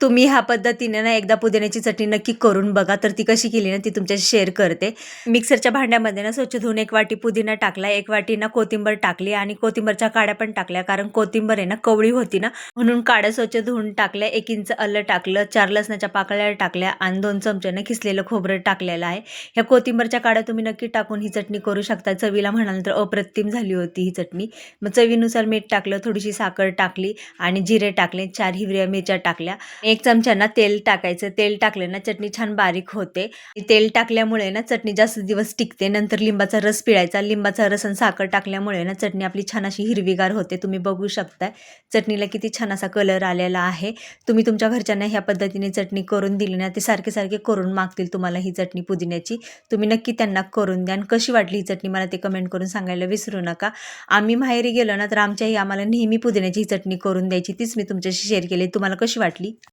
तुम्ही ह्या पद्धतीने ना एकदा पुदिन्याची चटणी नक्की करून बघा. तर ती कशी केली ना ती तुमच्याशी शेअर करते. मिक्सरच्या भांड्यामध्ये ना स्वच्छ धुवून 1 वाटी पुदिना टाकला, 1 वाटी ना कोथिंबीर टाकली आणि कोथिंबीरच्या काड्या पण टाकल्या. कारण कोथिंबीर आहे ना कवळी होती ना, म्हणून काड्या स्वच्छ धुवून टाकल्या. 1 इंच आलं टाकलं, 4 लसणाच्या पाकळ्या टाकल्या आणि 2 चमचे ना किसलेलं खोबरं टाकलेलं आहे. ह्या कोथिंबीरच्या काड्या तुम्ही नक्की टाकून ही चटणी करू शकता. चवीला म्हणाल तर अप्रतिम झाली होती ही चटणी. मग चवीनुसार मीठ टाकलं, थोडीशी साखर टाकली आणि जिरे टाकले, 4 हिरव्या मिरच्या टाकल्या. 1 चमचा ना तेल टाकायचं. तेल टाकले ना चटणी छान बारीक होते. तेल टाकल्यामुळे ना चटणी जास्त दिवस टिकते. नंतर लिंबाचा रस पिळायचा. लिंबाचा रस आणि साखर टाकल्यामुळे ना चटणी आपली छान अशी हिरवीगार होते. तुम्ही बघू शकताय चटणीला किती छान असा कलर आलेला आहे. तुम्ही तुमच्या घरच्यांना ह्या पद्धतीने चटणी करून दिली ना, ते सारखे करून मागतील तुम्हाला ही चटणी पुदिन्याची. तुम्ही नक्की त्यांना करून द्या आणि कशी वाटली ही चटणी मला ते कमेंट करून सांगायला विसरू नका. आम्ही माहेरी गेलो ना, तर आमच्याही आम्हाला नेहमी पुदिन्याची ही चटणी करून द्यायची. तीच मी तुमच्याशी शेअर केली. तुम्हाला कशी वाटली?